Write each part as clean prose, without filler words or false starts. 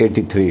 83।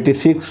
86।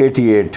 88।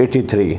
83।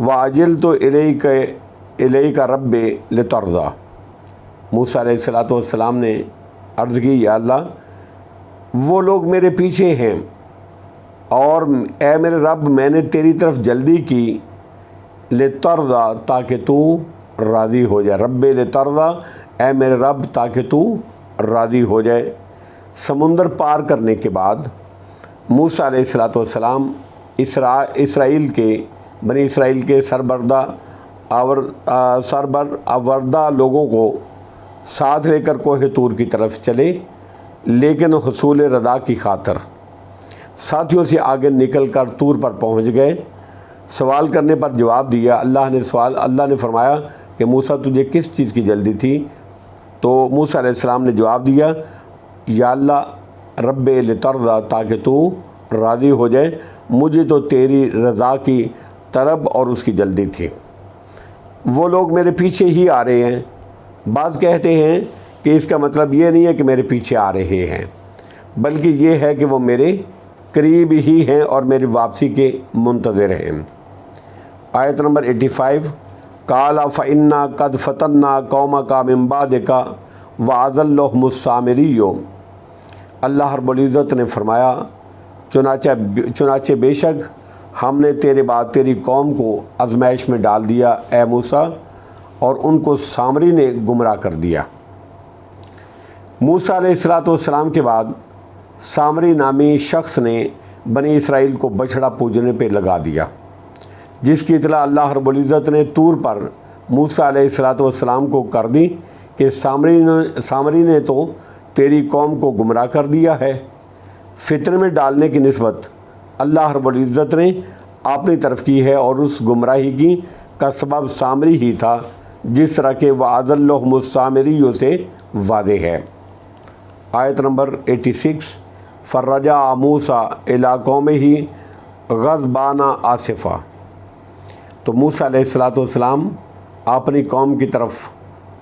وَعَجِلْتُ إِلَيْكَ رَبِّ لِتَرْضَىٰ۔ موسیٰ علیہ الصلوۃ والسلام نے عرض کی یا اللہ وہ لوگ میرے پیچھے ہیں اور اے میرے رب میں نے تیری طرف جلدی کی لِتَرْضَىٰ تاکہ تو راضی ہو جائے، رب لِتَرْضَىٰ اے میرے رب تاکہ تو راضی ہو جائے۔ سمندر پار کرنے کے بعد موسیٰ علیہ الصلوۃ والسلام بنی اسرائیل کے آوردہ لوگوں کو ساتھ لے کر کوہ طور کی طرف چلے، لیکن حصول رضا کی خاطر ساتھیوں سے آگے نکل کر طور پر پہنچ گئے۔ سوال کرنے پر جواب دیا، اللہ نے فرمایا کہ موسیٰ تجھے کس چیز کی جلدی تھی؟ تو موسیٰ علیہ السلام نے جواب دیا یا اللہ رب لترضیٰ تاکہ تو راضی ہو جائے، مجھے تو تیری رضا کی طلب اور اس کی جلدی تھی۔ وہ لوگ میرے پیچھے ہی آ رہے ہیں۔ بعض کہتے ہیں کہ اس کا مطلب یہ نہیں ہے کہ میرے پیچھے آ رہے ہیں، بلکہ یہ ہے کہ وہ میرے قریب ہی ہیں اور میری واپسی کے منتظر ہیں۔ آیت نمبر 85 قال فإنا قد فتنا قومک من بعدک وأضلهم السامری۔ اللہ رب العزت نے فرمایا چنانچہ بے شک ہم نے تیرے بعد تیری قوم کو آزمائش میں ڈال دیا اے موسیٰ، اور ان کو سامری نے گمراہ کر دیا۔ موسیٰ علیہ السلام کے بعد سامری نامی شخص نے بنی اسرائیل کو بچھڑا پوجنے پہ لگا دیا، جس کی اطلاع اللہ رب العزت نے طور پر موسیٰ علیہ السلام کو کر دی کہ سامری نے تو تیری قوم کو گمراہ کر دیا ہے۔ فتنے میں ڈالنے کی نسبت اللہ رب العزت نے اپنی طرف کی ہے، اور اس گمراہی کی کا سبب سامری ہی تھا، جس طرح کہ وَأَضَلَّهُمُ السَّامِرِيُّ سے واضح ہے۔ آیت نمبر 86 فَرَجَعَ مُوسَىٰ إِلَىٰ قَوْمِهِ غَضْبَانَ آسِفًا۔ تو موسیٰ علیہ السلام اپنی قوم کی طرف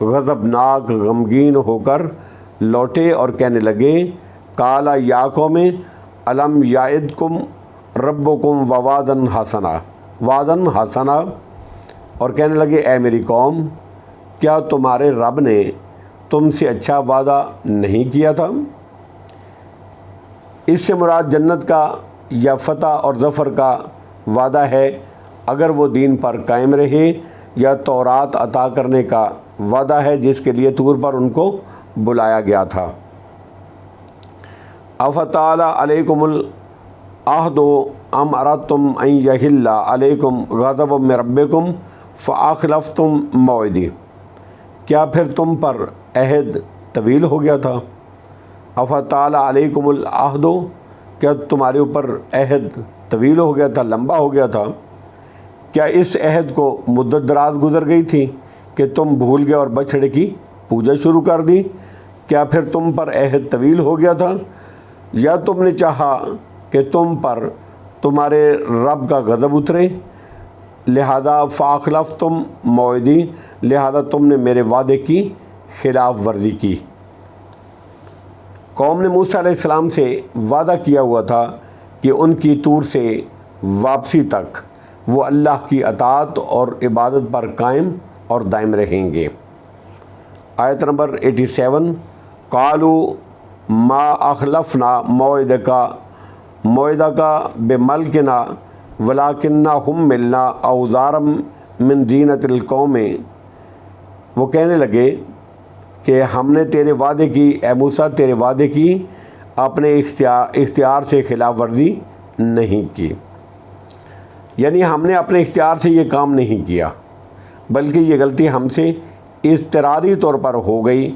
غضبناک غمگین ہو کر لوٹے اور کہنے لگے قال یا قوم الم یعدکم ربکم وعدن حسنا، اور کہنے لگے اے میری قوم کیا تمہارے رب نے تم سے اچھا وعدہ نہیں کیا تھا؟ اس سے مراد جنت کا یا فتح اور ظفر کا وعدہ ہے اگر وہ دین پر قائم رہے، یا تورات عطا کرنے کا وعدہ ہے جس کے لیے طور پر ان کو بلایا گیا تھا۔ افتعلی علیکم العہد ام اردتم ان یحل علیکم غضب من ربکم فاخلفتم موعدی۔ کیا پھر تم پر عہد طویل ہو گیا تھا؟ افتعلی علیکم العہد، کیا تمہارے اوپر عہد طویل ہو گیا تھا، لمبا ہو گیا تھا؟ کیا اس عہد کو مدت دراز گزر گئی تھی کہ تم بھول گئے اور بچھڑے کی پوجا شروع کر دی؟ کیا پھر تم پر عہد طویل ہو گیا تھا، یا تم نے چاہا کہ تم پر تمہارے رب کا غضب اترے؟ لہذا فاخلفتم موعدی، لہذا تم نے میرے وعدے کی خلاف ورزی کی۔ قوم نے موسیٰ علیہ السلام سے وعدہ کیا ہوا تھا کہ ان کی طور سے واپسی تک وہ اللہ کی اطاعت اور عبادت پر قائم اور دائم رہیں گے۔ آیت نمبر 87 قالوا ما اخلفنا موعدک بملکنا ولکننا حملنا اوزارا من زینۃ القوم۔ وہ کہنے لگے کہ ہم نے تیرے وعدے کی اے موسیٰ، تیرے وعدے کی اپنے اختیار سے خلاف ورزی نہیں کی، یعنی ہم نے اپنے اختیار سے یہ کام نہیں کیا، بلکہ یہ غلطی ہم سے اضطراری طور پر ہو گئی۔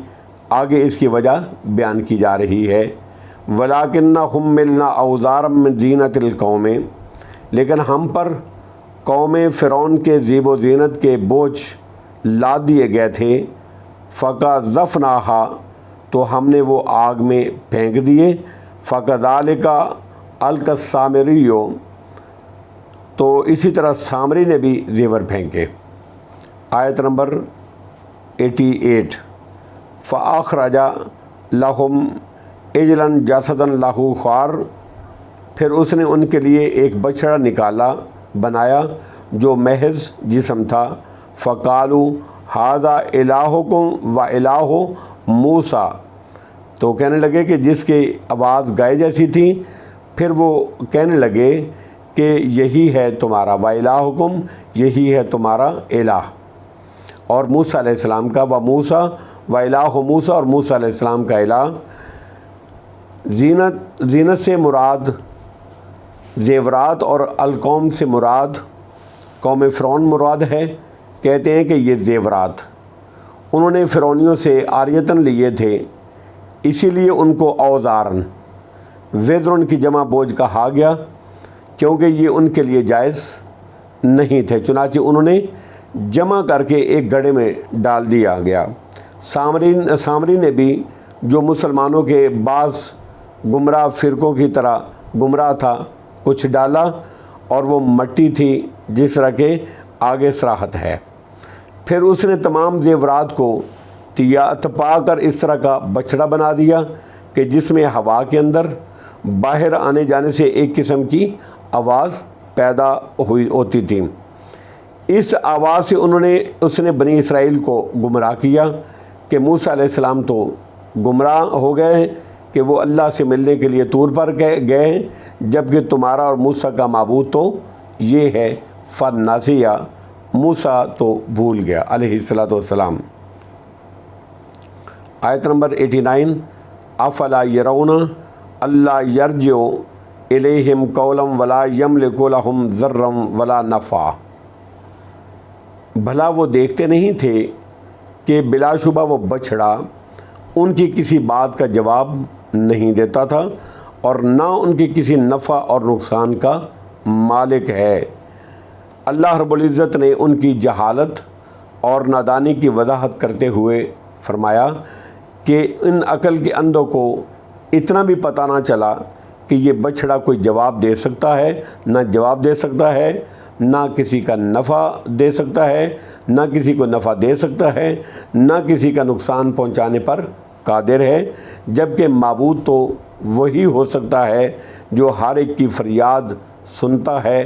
آگے اس کی وجہ بیان کی جا رہی ہے وَلَكِنَّا حُمِّلْنَا أَوْزَارًا مِّن زِینَةِ الْقَوْمِ، لیکن ہم پر قوم فرعون کے زیب و زینت کے بوجھ لاد دیے گئے تھے۔ فَقَذَفْنَاهَا، تو ہم نے وہ آگ میں پھینک دیے۔ فَكَذَلِكَ أَلْقَى السَّامِرِيُّ، تو اسی طرح سامری نے بھی زیور پھینکے۔ آیت نمبر 88 فَأَخْرَجَ لَهُمْ عِجْلًا جَسَدًا لَهُ خَوَارٌ، پھر اس نے ان کے لیے ایک بچڑا نکالا بنایا جو محض جسم تھا۔ فقالو ھذا الہکم و الہ موسیٰ، تو کہنے لگے کہ جس کی آواز گائے جیسی تھی، پھر وہ کہنے لگے کہ یہی ہے تمہارا و الہکم، یہی ہے تمہارا الہ، اور موسیٰ علیہ السلام کا و موسیٰ و الہ موسیٰ، اور موسیٰ علیہ السلام کا الہ۔ زینت سے مراد زیورات اور القوم سے مراد قوم فرعون مراد ہے۔ کہتے ہیں کہ یہ زیورات انہوں نے فرعونیوں سے عاریتاً لیے تھے، اسی لیے ان کو اوزارن وزرن کی جمع بوجھ کہا گیا، کیونکہ یہ ان کے لیے جائز نہیں تھے، چنانچہ انہوں نے جمع کر کے ایک گڑھے میں ڈال دیا گیا۔ سامری نے بھی، جو مسلمانوں کے بعض گمراہ فرقوں کی طرح گمراہ تھا، کچھ ڈالا، اور وہ مٹی تھی جس طرح کے آگے صراحت ہے۔ پھر اس نے تمام زیورات کو تپا کر اس طرح کا بچڑا بنا دیا کہ جس میں ہوا کے اندر باہر آنے جانے سے ایک قسم کی آواز پیدا ہوتی تھی۔ اس آواز سے اس نے بنی اسرائیل کو گمراہ کیا کہ موسیٰ علیہ السلام تو گمراہ ہو گئے کہ وہ اللہ سے ملنے کے لیے طور پر گئے ہیں، جبکہ تمہارا اور موسیٰ کا معبود تو یہ ہے۔ فناسیہ، موسیٰ تو بھول گیا علیہ السلام۔ آیت نمبر 89، افلا یرون اللہ یرجع الیہم قولا ولا یملک لہم ضرا ولا نفعا، بھلا وہ دیکھتے نہیں تھے کہ بلا شبہ وہ بچھڑا ان کی کسی بات کا جواب نہیں دیتا تھا اور نہ ان کی کسی نفع اور نقصان کا مالک ہے۔ اللہ رب العزت نے ان کی جہالت اور نادانی کی وضاحت کرتے ہوئے فرمایا کہ ان عقل کے اندھوں کو اتنا بھی پتہ نہ چلا کہ یہ بچھڑا کوئی جواب دے سکتا ہے، نہ جواب دے سکتا ہے، نہ کسی کا نفع دے سکتا ہے، نہ کسی کو نفع دے سکتا ہے، نہ کسی کا نقصان پہنچانے پر قادر ہے، جبکہ معبود تو وہی ہو سکتا ہے جو ہر ایک کی فریاد سنتا ہے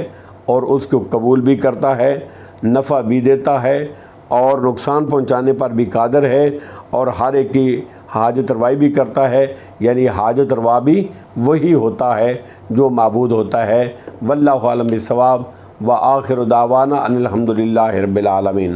اور اس کو قبول بھی کرتا ہے، نفع بھی دیتا ہے اور نقصان پہنچانے پر بھی قادر ہے، اور ہر ایک کی حاجت روائی بھی کرتا ہے، یعنی حاجت روا بھی وہی ہوتا ہے جو معبود ہوتا ہے۔ واللہ اعلم بالصواب، وآخر دعوانا ان الحمد للہ رب العالمین۔